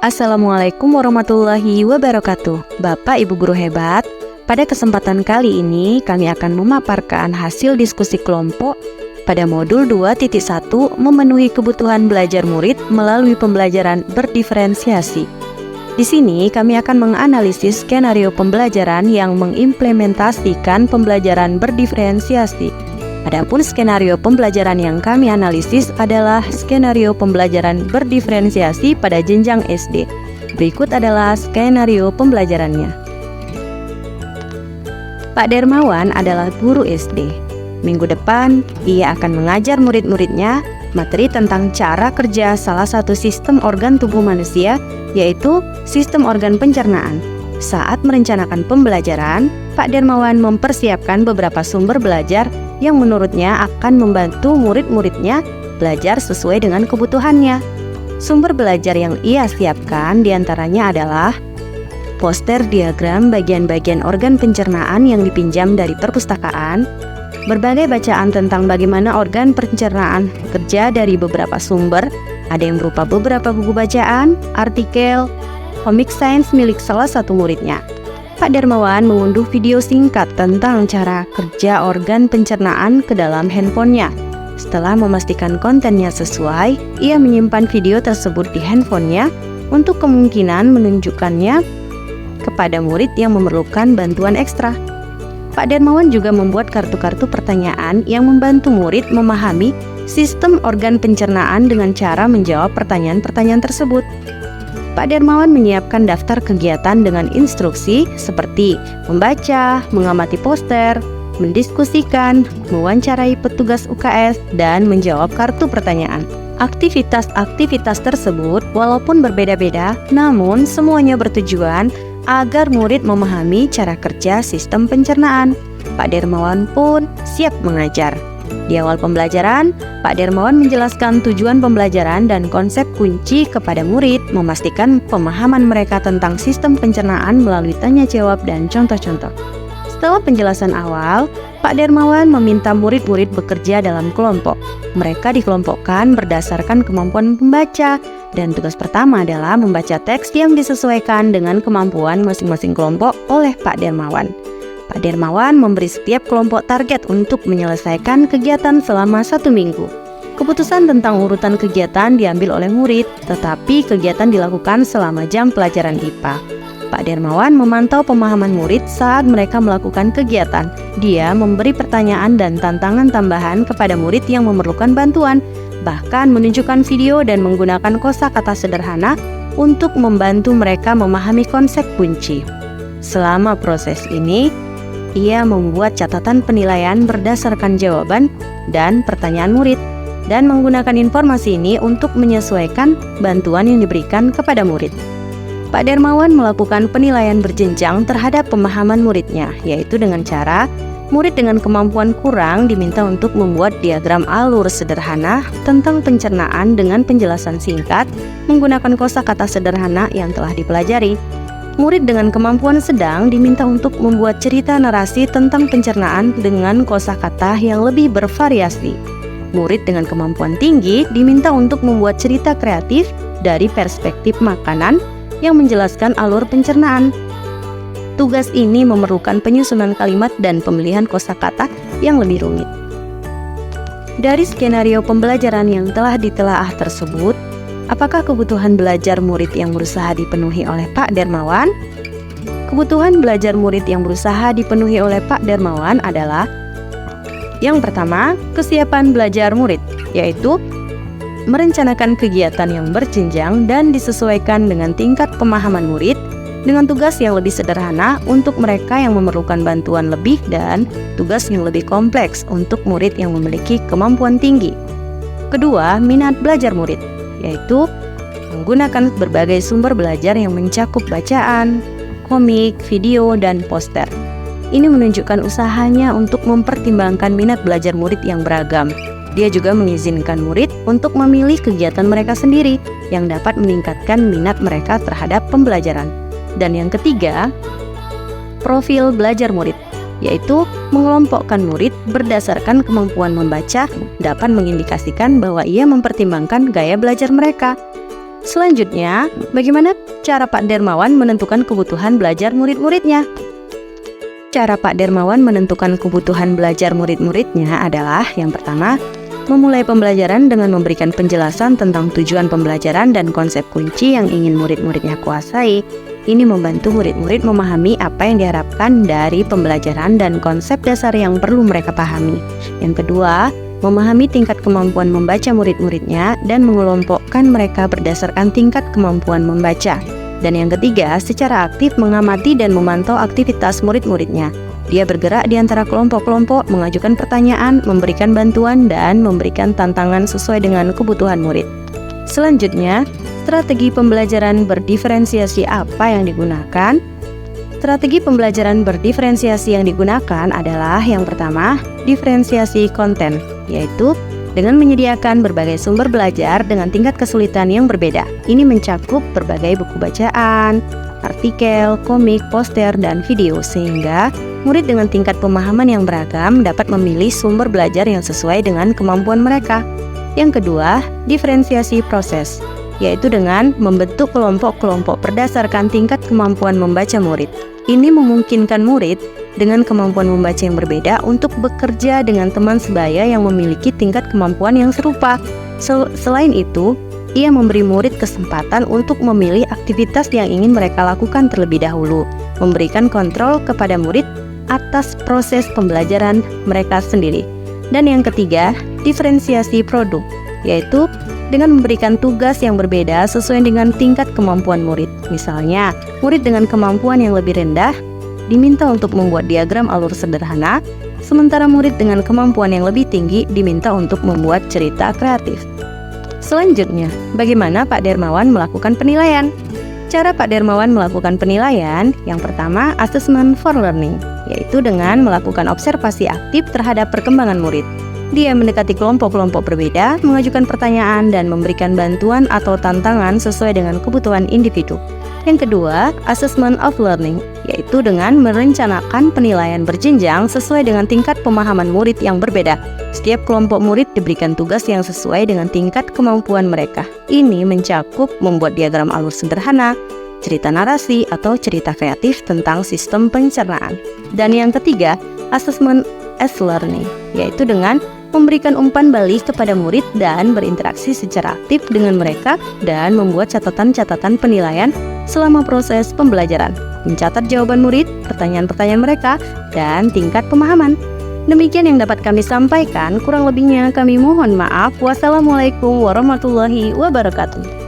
Assalamualaikum warahmatullahi wabarakatuh. Bapak Ibu guru hebat, pada kesempatan kali ini kami akan memaparkan hasil diskusi kelompok pada modul 2.1 memenuhi kebutuhan belajar murid melalui pembelajaran berdiferensiasi. Di sini kami akan menganalisis skenario pembelajaran yang mengimplementasikan pembelajaran berdiferensiasi. Adapun skenario pembelajaran yang kami analisis adalah skenario pembelajaran berdiferensiasi pada jenjang SD. Berikut adalah skenario pembelajarannya. Pak Dermawan adalah guru SD. Minggu depan, ia akan mengajar murid-muridnya materi tentang cara kerja salah satu sistem organ tubuh manusia, yaitu sistem organ pencernaan. Saat merencanakan pembelajaran, Pak Dermawan mempersiapkan beberapa sumber belajar yang menurutnya akan membantu murid-muridnya belajar sesuai dengan kebutuhannya. Sumber belajar yang ia siapkan diantaranya adalah poster diagram bagian-bagian organ pencernaan yang dipinjam dari perpustakaan, berbagai bacaan tentang bagaimana organ pencernaan kerja dari beberapa sumber, ada yang berupa beberapa buku bacaan, artikel, komik sains milik salah satu muridnya. Pak Dermawan mengunduh video singkat tentang cara kerja organ pencernaan ke dalam handphonenya. Setelah memastikan kontennya sesuai, ia menyimpan video tersebut di handphonenya untuk kemungkinan menunjukkannya kepada murid yang memerlukan bantuan ekstra. Pak Dermawan juga membuat kartu-kartu pertanyaan yang membantu murid memahami sistem organ pencernaan dengan cara menjawab pertanyaan-pertanyaan tersebut. Pak Dermawan menyiapkan daftar kegiatan dengan instruksi seperti membaca, mengamati poster, mendiskusikan, mewawancarai petugas UKS, dan menjawab kartu pertanyaan. Aktivitas-aktivitas tersebut walaupun berbeda-beda, namun semuanya bertujuan agar murid memahami cara kerja sistem pencernaan. Pak Dermawan pun siap mengajar. Di awal pembelajaran, Pak Dermawan menjelaskan tujuan pembelajaran dan konsep kunci kepada murid, memastikan pemahaman mereka tentang sistem pencernaan melalui tanya jawab dan contoh-contoh. Setelah penjelasan awal, Pak Dermawan meminta murid-murid bekerja dalam kelompok. Mereka dikelompokkan berdasarkan kemampuan membaca, dan tugas pertama adalah membaca teks yang disesuaikan dengan kemampuan masing-masing kelompok oleh Pak Dermawan. Pak Dermawan memberi setiap kelompok target untuk menyelesaikan kegiatan selama 1 minggu. Keputusan tentang urutan kegiatan diambil oleh murid, tetapi kegiatan dilakukan selama jam pelajaran IPA. Pak Dermawan memantau pemahaman murid saat mereka melakukan kegiatan. Dia memberi pertanyaan dan tantangan tambahan kepada murid yang memerlukan bantuan, bahkan menunjukkan video dan menggunakan kosakata sederhana untuk membantu mereka memahami konsep kunci. Selama proses ini, ia membuat catatan penilaian berdasarkan jawaban dan pertanyaan murid, dan menggunakan informasi ini untuk menyesuaikan bantuan yang diberikan kepada murid. Pak Dermawan melakukan penilaian berjenjang terhadap pemahaman muridnya, yaitu dengan cara murid dengan kemampuan kurang diminta untuk membuat diagram alur sederhana tentang pencernaan dengan penjelasan singkat menggunakan kosakata sederhana yang telah dipelajari. Murid dengan kemampuan sedang diminta untuk membuat cerita narasi tentang pencernaan dengan kosakata yang lebih bervariasi. Murid dengan kemampuan tinggi diminta untuk membuat cerita kreatif dari perspektif makanan yang menjelaskan alur pencernaan. Tugas ini memerlukan penyusunan kalimat dan pemilihan kosakata yang lebih rumit. Dari skenario pembelajaran yang telah ditelaah tersebut, apakah kebutuhan belajar murid yang berusaha dipenuhi oleh Pak Dermawan? Kebutuhan belajar murid yang berusaha dipenuhi oleh Pak Dermawan adalah: yang pertama, kesiapan belajar murid, yaitu merencanakan kegiatan yang berjenjang dan disesuaikan dengan tingkat pemahaman murid, dengan tugas yang lebih sederhana untuk mereka yang memerlukan bantuan lebih dan tugas yang lebih kompleks untuk murid yang memiliki kemampuan tinggi. Kedua, minat belajar murid, yaitu menggunakan berbagai sumber belajar yang mencakup bacaan, komik, video, dan poster. Ini menunjukkan usahanya untuk mempertimbangkan minat belajar murid yang beragam. Dia juga mengizinkan murid untuk memilih kegiatan mereka sendiri yang dapat meningkatkan minat mereka terhadap pembelajaran. Dan yang ketiga, profil belajar murid, yaitu mengelompokkan murid berdasarkan kemampuan membaca dapat mengindikasikan bahwa ia mempertimbangkan gaya belajar mereka. Selanjutnya, bagaimana cara Pak Dermawan menentukan kebutuhan belajar murid-muridnya? Cara Pak Dermawan menentukan kebutuhan belajar murid-muridnya adalah yang pertama, memulai pembelajaran dengan memberikan penjelasan tentang tujuan pembelajaran dan konsep kunci yang ingin murid-muridnya kuasai. Ini membantu murid-murid memahami apa yang diharapkan dari pembelajaran dan konsep dasar yang perlu mereka pahami. Yang kedua, memahami tingkat kemampuan membaca murid-muridnya dan mengelompokkan mereka berdasarkan tingkat kemampuan membaca. Dan yang ketiga, secara aktif mengamati dan memantau aktivitas murid-muridnya. Dia bergerak di antara kelompok-kelompok, mengajukan pertanyaan, memberikan bantuan, dan memberikan tantangan sesuai dengan kebutuhan murid. Selanjutnya, strategi pembelajaran berdiferensiasi apa yang digunakan? Strategi pembelajaran berdiferensiasi yang digunakan adalah yang pertama, diferensiasi konten, yaitu dengan menyediakan berbagai sumber belajar dengan tingkat kesulitan yang berbeda. Ini mencakup berbagai buku bacaan, artikel, komik, poster, dan video, sehingga murid dengan tingkat pemahaman yang beragam dapat memilih sumber belajar yang sesuai dengan kemampuan mereka. Yang kedua, diferensiasi proses, yaitu dengan membentuk kelompok-kelompok berdasarkan tingkat kemampuan membaca murid. Ini memungkinkan murid dengan kemampuan membaca yang berbeda untuk bekerja dengan teman sebaya yang memiliki tingkat kemampuan yang serupa. Selain itu, ia memberi murid kesempatan untuk memilih aktivitas yang ingin mereka lakukan terlebih dahulu, memberikan kontrol kepada murid atas proses pembelajaran mereka sendiri. Dan yang ketiga, diferensiasi produk, yaitu dengan memberikan tugas yang berbeda sesuai dengan tingkat kemampuan murid. Misalnya, murid dengan kemampuan yang lebih rendah diminta untuk membuat diagram alur sederhana, sementara murid dengan kemampuan yang lebih tinggi diminta untuk membuat cerita kreatif. Selanjutnya, bagaimana Pak Dermawan melakukan penilaian? Cara Pak Dermawan melakukan penilaian, yang pertama, assessment for learning, yaitu dengan melakukan observasi aktif terhadap perkembangan murid. Dia mendekati kelompok-kelompok berbeda, mengajukan pertanyaan, dan memberikan bantuan atau tantangan sesuai dengan kebutuhan individu. Yang kedua, assessment of learning, yaitu dengan merencanakan penilaian berjenjang sesuai dengan tingkat pemahaman murid yang berbeda. Setiap kelompok murid diberikan tugas yang sesuai dengan tingkat kemampuan mereka. Ini mencakup membuat diagram alur sederhana, cerita narasi, atau cerita kreatif tentang sistem pencernaan. Dan yang ketiga, assessment as learning, yaitu dengan memberikan umpan balik kepada murid dan berinteraksi secara aktif dengan mereka dan membuat catatan-catatan penilaian selama proses pembelajaran, mencatat jawaban murid, pertanyaan-pertanyaan mereka, dan tingkat pemahaman. Demikian yang dapat kami sampaikan, kurang lebihnya kami mohon maaf. Wassalamualaikum warahmatullahi wabarakatuh.